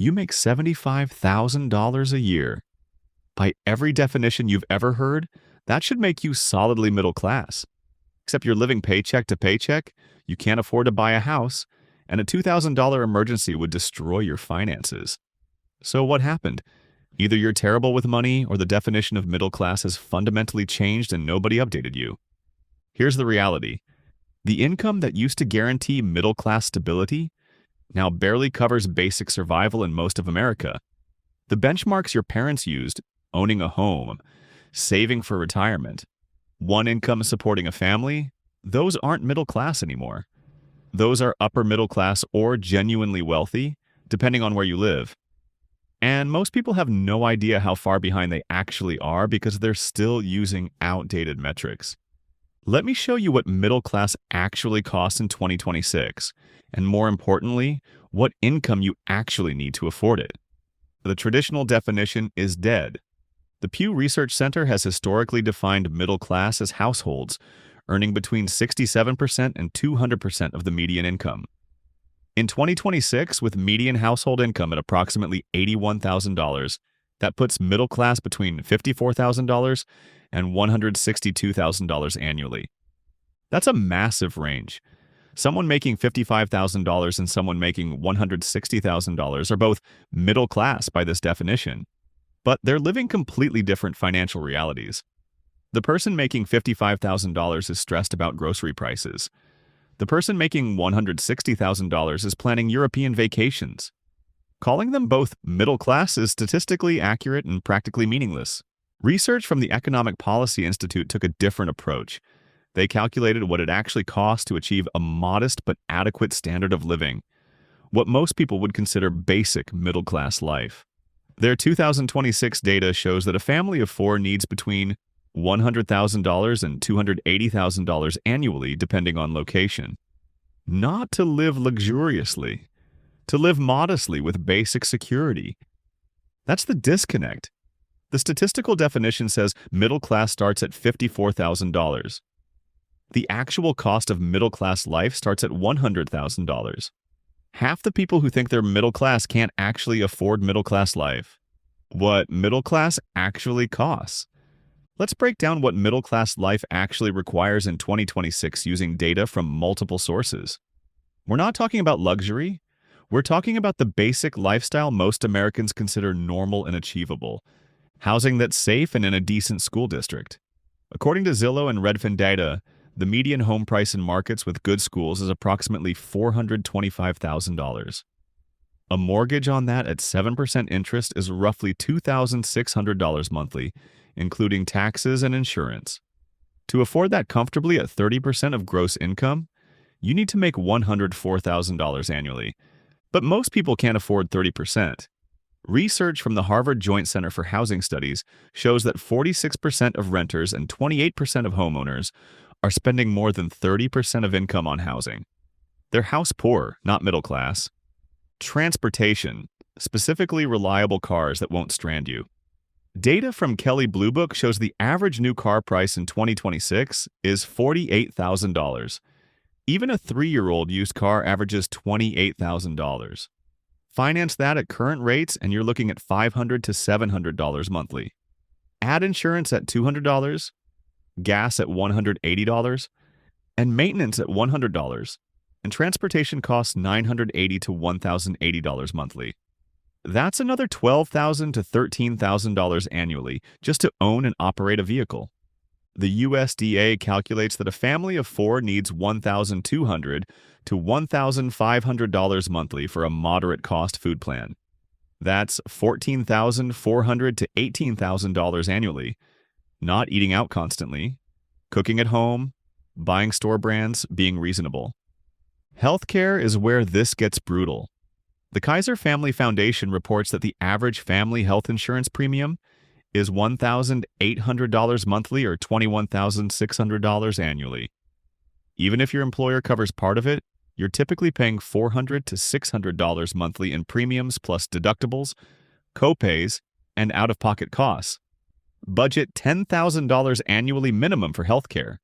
You make $75,000 a year. By every definition you've ever heard, that should make you solidly middle class. Except you're living paycheck to paycheck, you can't afford to buy a house, and a $2,000 emergency would destroy your finances. So what happened? Either you're terrible with money or the definition of middle class has fundamentally changed and nobody updated you. Here's the reality. The income that used to guarantee middle class stability now barely covers basic survival in most of America. The benchmarks your parents used, owning a home, saving for retirement, one income supporting a family, those aren't middle class anymore. Those are upper middle class or genuinely wealthy, depending on where you live. And most people have no idea how far behind they actually are because they're still using outdated metrics. Let me show you what middle class actually costs in 2026, and more importantly, what income you actually need to afford it. The traditional definition is dead. The Pew Research Center has historically defined middle class as households earning between 67% and 200% of the median income. In 2026, with median household income at approximately $81,000, that puts middle class between $54,000 and $162,000 annually. That's a massive range. Someone making $55,000 and someone making $160,000 are both middle class by this definition, but they're living completely different financial realities. The person making $55,000 is stressed about grocery prices. The person making $160,000 is planning European vacations. Calling them both middle class is statistically accurate and practically meaningless. Research from the Economic Policy Institute took a different approach. They calculated what it actually costs to achieve a modest but adequate standard of living, what most people would consider basic middle-class life. Their 2026 data shows that a family of four needs between $100,000 and $280,000 annually, depending on location. Not to live luxuriously, to live modestly with basic security. That's the disconnect. The statistical definition says middle class starts at $54,000. The actual cost of middle class life starts at $100,000. Half the people who think they're middle class can't actually afford middle class life. What middle class actually costs. Let's break down what middle class life actually requires in 2026 using data from multiple sources. We're not talking about luxury. We're talking about the basic lifestyle most Americans consider normal and achievable. Housing that's safe and in a decent school district. According to Zillow and Redfin data, the median home price in markets with good schools is approximately $425,000. A mortgage on that at 7% interest is roughly $2,600 monthly, including taxes and insurance. To afford that comfortably at 30% of gross income, you need to make $104,000 annually. But most people can't afford 30%. Research from the Harvard Joint Center for Housing Studies shows that 46% of renters and 28% of homeowners are spending more than 30% of income on housing. They're house poor, not middle class. Transportation, specifically reliable cars that won't strand you. Data from Kelley Blue Book shows the average new car price in 2026 is $48,000. Even a 3-year-old used car averages $28,000. Finance that at current rates and you're looking at $500 to $700 monthly. Add insurance at $200, gas at $180, and maintenance at $100, and transportation costs $980 to $1,080 monthly. That's another $12,000 to $13,000 annually just to own and operate a vehicle. The USDA calculates that a family of four needs $1,200 to $1,500 monthly for a moderate cost food plan. That's $14,400 to $18,000 annually. Not eating out constantly, cooking at home, buying store brands, being reasonable. Healthcare is where this gets brutal. The Kaiser Family Foundation reports that the average family health insurance premium is $1,800 monthly or $21,600 annually. Even if your employer covers part of it, you're typically paying $400 to $600 monthly in premiums plus deductibles, co-pays, and out-of-pocket costs. Budget $10,000 annually minimum for healthcare.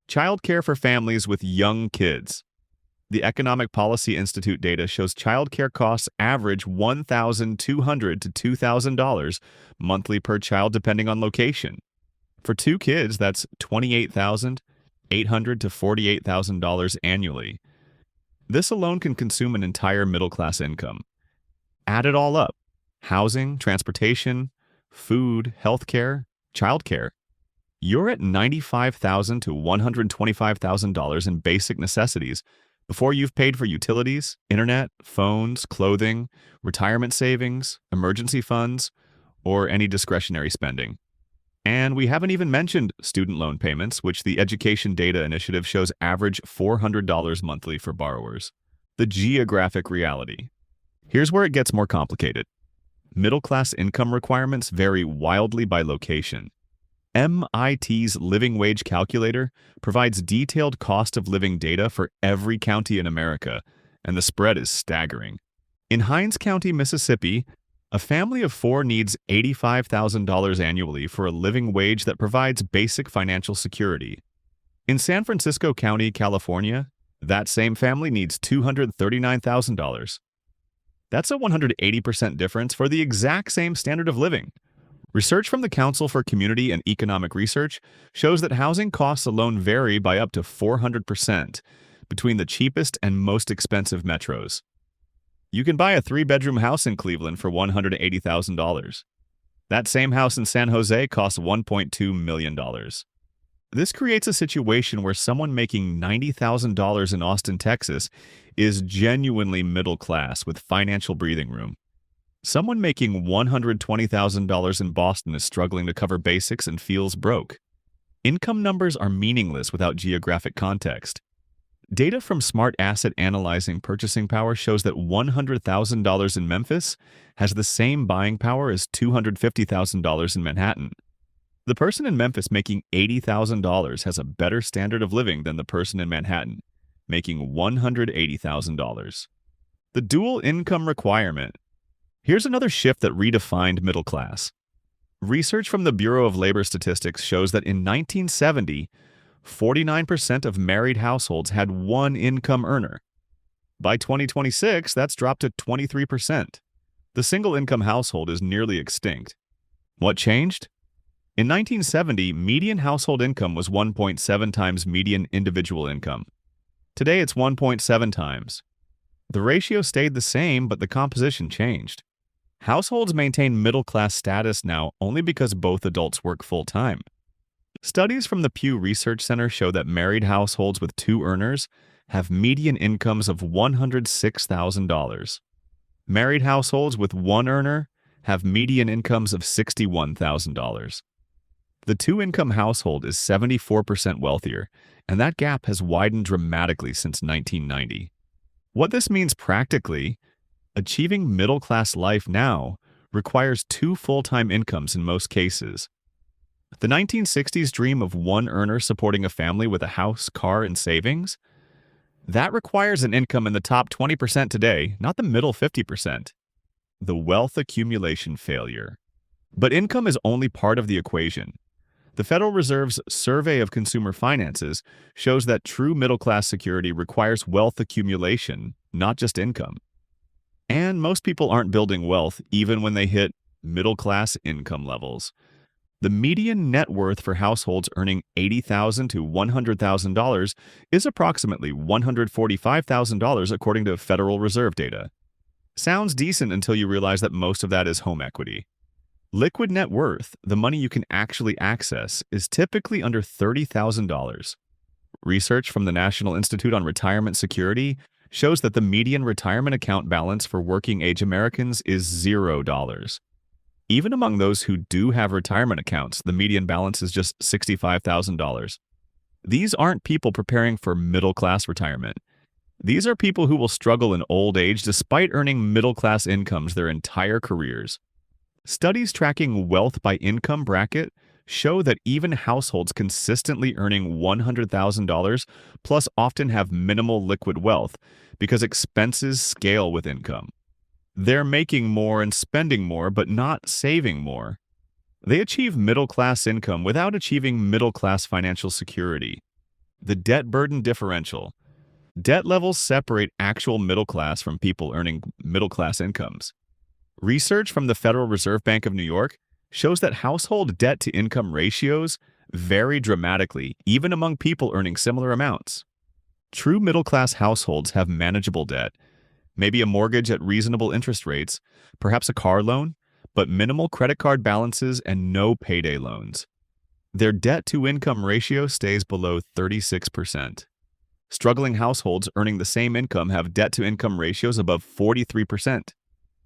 Childcare for families with young kids. The Economic Policy Institute data shows childcare costs average $1,200 to $2,000 monthly per child depending on location. For two kids, that's $28,800 to $48,000 annually. This alone can consume an entire middle-class income. Add it all up: housing, transportation, food, healthcare, childcare. You're at $95,000 to $125,000 in basic necessities before you've paid for utilities, internet, phones, clothing, retirement savings, emergency funds, or any discretionary spending. And we haven't even mentioned student loan payments, which the Education Data Initiative shows average $400 monthly for borrowers. The geographic reality. Here's where it gets more complicated. Middle-class income requirements vary wildly by location. MIT's Living Wage Calculator provides detailed cost of living data for every county in America, and the spread is staggering. In Hinds County, Mississippi, a family of four needs $85,000 annually for a living wage that provides basic financial security. In San Francisco County, California, that same family needs $239,000. That's a 180% difference for the exact same standard of living. Research from the Council for Community and Economic Research shows that housing costs alone vary by up to 400% between the cheapest and most expensive metros. You can buy a 3-bedroom house in Cleveland for $180,000. That same house in San Jose costs $1.2 million. This creates a situation where someone making $90,000 in Austin, Texas, is genuinely middle class with financial breathing room. Someone making $120,000 in Boston is struggling to cover basics and feels broke. Income numbers are meaningless without geographic context. Data from Smart Asset Analyzing Purchasing Power shows that $100,000 in Memphis has the same buying power as $250,000 in Manhattan. The person in Memphis making $80,000 has a better standard of living than the person in Manhattan, making $180,000. The dual income requirement. Here's another shift that redefined middle class. Research from the Bureau of Labor Statistics shows that in 1970, 49% of married households had one income earner. By 2026, that's dropped to 23%. The single-income household is nearly extinct. What changed? In 1970, median household income was 1.7 times median individual income. Today, it's 1.7 times. The ratio stayed the same, but the composition changed. Households maintain middle-class status now only because both adults work full-time. Studies from the Pew Research Center show that married households with two earners have median incomes of $106,000. Married households with one earner have median incomes of $61,000. The two-income household is 74% wealthier, and that gap has widened dramatically since 1990. What this means practically: achieving middle-class life now requires two full-time incomes in most cases. The 1960s dream of one earner supporting a family with a house, car, and savings? That requires an income in the top 20% today, not the middle 50%. The wealth accumulation failure. But income is only part of the equation. The Federal Reserve's Survey of Consumer Finances shows that true middle-class security requires wealth accumulation, not just income. And most people aren't building wealth even when they hit middle-class income levels. The median net worth for households earning $80,000 to $100,000 is approximately $145,000 according to Federal Reserve data. Sounds decent until you realize that most of that is home equity. Liquid net worth, the money you can actually access, is typically under $30,000. Research from the National Institute on Retirement Security shows that the median retirement account balance for working-age Americans is $0. Even among those who do have retirement accounts, the median balance is just $65,000. These aren't people preparing for middle-class retirement. These are people who will struggle in old age despite earning middle-class incomes their entire careers. Studies tracking wealth by income bracket show that even households consistently earning $100,000 plus often have minimal liquid wealth because expenses scale with income. They're making more and spending more, but not saving more. They achieve middle-class income without achieving middle-class financial security. The debt burden differential. Debt levels separate actual middle class from people earning middle class incomes. Research from the Federal Reserve Bank of New York shows that household debt to income ratios vary dramatically, even among people earning similar amounts. True middle class households have manageable debt, maybe a mortgage at reasonable interest rates, perhaps a car loan, but minimal credit card balances and no payday loans. Their debt to income ratio stays below 36%. Struggling households earning the same income have debt to income ratios above 43%.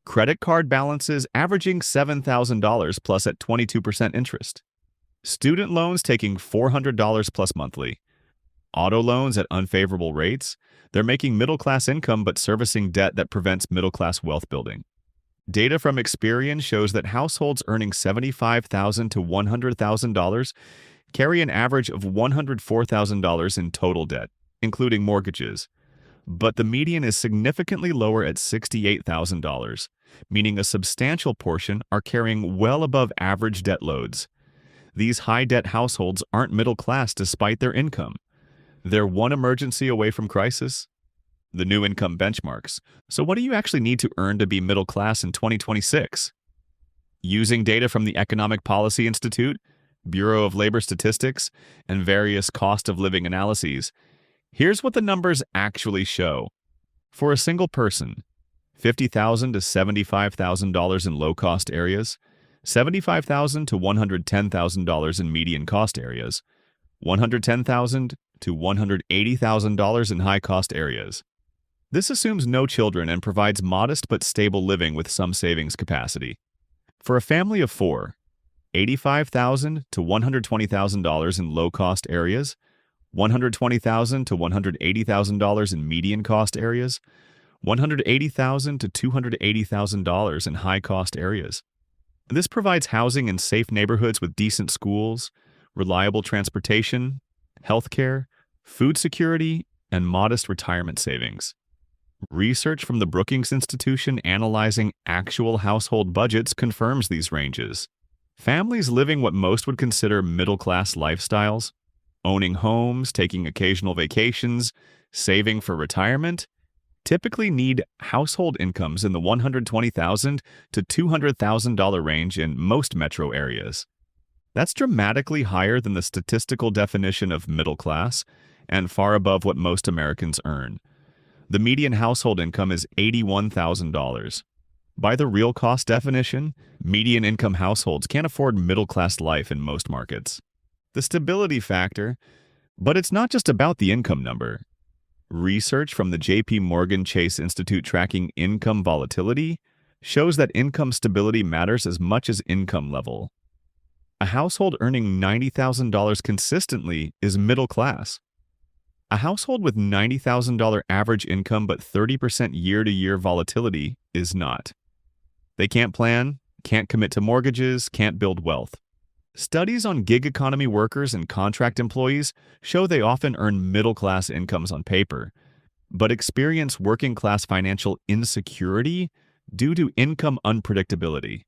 Credit card balances averaging $7,000 plus at 22% interest. Student loans taking $400 plus monthly. Auto loans at unfavorable rates. They're making middle-class income but servicing debt that prevents middle-class wealth building. Data from Experian shows that households earning $75,000 to $100,000 carry an average of $104,000 in total debt, including mortgages. But the median is significantly lower at $68,000, meaning a substantial portion are carrying well above average debt loads. These high-debt households aren't middle class despite their income. They're one emergency away from crisis. The new income benchmarks. So what do you actually need to earn to be middle class in 2026? Using data from the Economic Policy Institute, Bureau of Labor Statistics, and various cost of living analyses, here's what the numbers actually show. For a single person, $50,000 to $75,000 in low-cost areas, $75,000 to $110,000 in median-cost areas, $110,000 to $180,000 in high-cost areas. This assumes no children and provides modest but stable living with some savings capacity. For a family of four, $85,000 to $120,000 in low-cost areas, $120,000 to $180,000 in median-cost areas, $180,000 to $280,000 in high-cost areas. This provides housing in safe neighborhoods with decent schools, reliable transportation, healthcare, food security, and modest retirement savings. Research from the Brookings Institution analyzing actual household budgets confirms these ranges. Families living what most would consider middle-class lifestyles, owning homes, taking occasional vacations, saving for retirement, typically need household incomes in the $120,000 to $200,000 range in most metro areas. That's dramatically higher than the statistical definition of middle class and far above what most Americans earn. The median household income is $81,000. By the real cost definition, median income households can't afford middle-class life in most markets. The stability factor, but it's not just about the income number. Research from the J.P. Morgan Chase Institute tracking income volatility shows that income stability matters as much as income level. A household earning $90,000 consistently is middle class. A household with $90,000 average income but 30% year-to-year volatility is not. They can't plan, can't commit to mortgages, can't build wealth. Studies on gig economy workers and contract employees show they often earn middle-class incomes on paper, but experience working-class financial insecurity due to income unpredictability.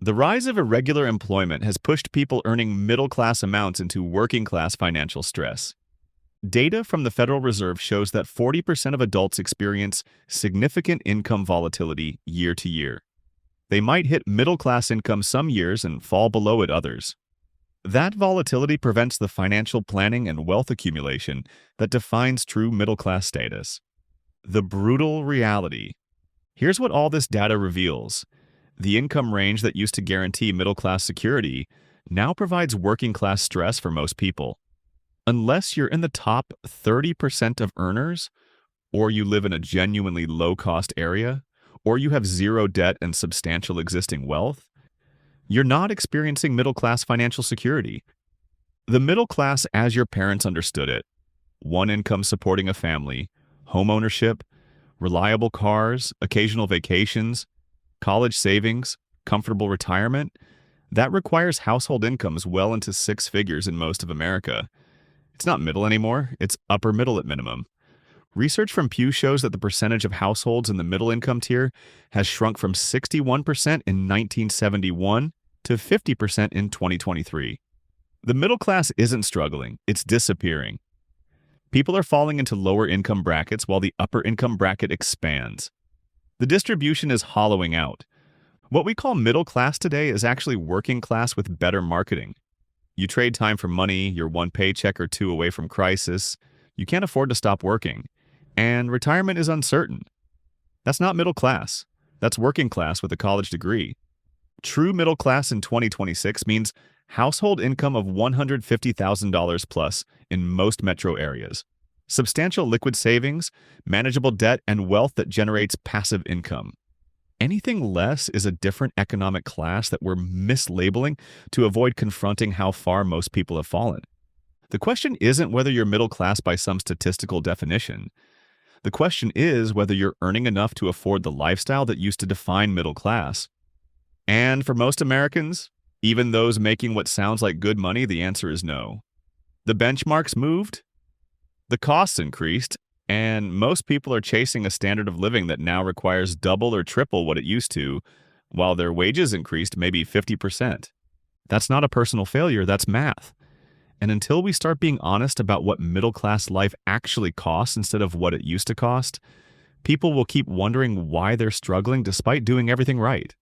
The rise of irregular employment has pushed people earning middle-class amounts into working-class financial stress. Data from the Federal Reserve shows that 40% of adults experience significant income volatility year to year. They might hit middle-class income some years and fall below it others. That volatility prevents the financial planning and wealth accumulation that defines true middle-class status. The brutal reality. Here's what all this data reveals. The income range that used to guarantee middle-class security now provides working-class stress for most people. Unless you're in the top 30% of earners, or you live in a genuinely low-cost area, or you have zero debt and substantial existing wealth, you're not experiencing middle-class financial security. The middle class as your parents understood it, one income supporting a family, home ownership, reliable cars, occasional vacations, college savings, comfortable retirement, that requires household incomes well into six figures in most of America. It's not middle anymore, it's upper middle at minimum. Research from Pew shows that the percentage of households in the middle income tier has shrunk from 61% in 1971 to 50% in 2023. The middle class isn't struggling, it's disappearing. People are falling into lower income brackets while the upper income bracket expands. The distribution is hollowing out. What we call middle class today is actually working class with better marketing. You trade time for money, you're one paycheck or two away from crisis, you can't afford to stop working, and retirement is uncertain. That's not middle class. That's working class with a college degree. True middle class in 2026 means household income of $150,000 plus in most metro areas, substantial liquid savings, manageable debt, and wealth that generates passive income. Anything less is a different economic class that we're mislabeling to avoid confronting how far most people have fallen. The question isn't whether you're middle class by some statistical definition. The question is whether you're earning enough to afford the lifestyle that used to define middle class. And for most Americans, even those making what sounds like good money, the answer is no. The benchmarks moved, the costs increased, and most people are chasing a standard of living that now requires double or triple what it used to, while their wages increased maybe 50%. That's not a personal failure, that's math. And until we start being honest about what middle-class life actually costs instead of what it used to cost, people will keep wondering why they're struggling despite doing everything right.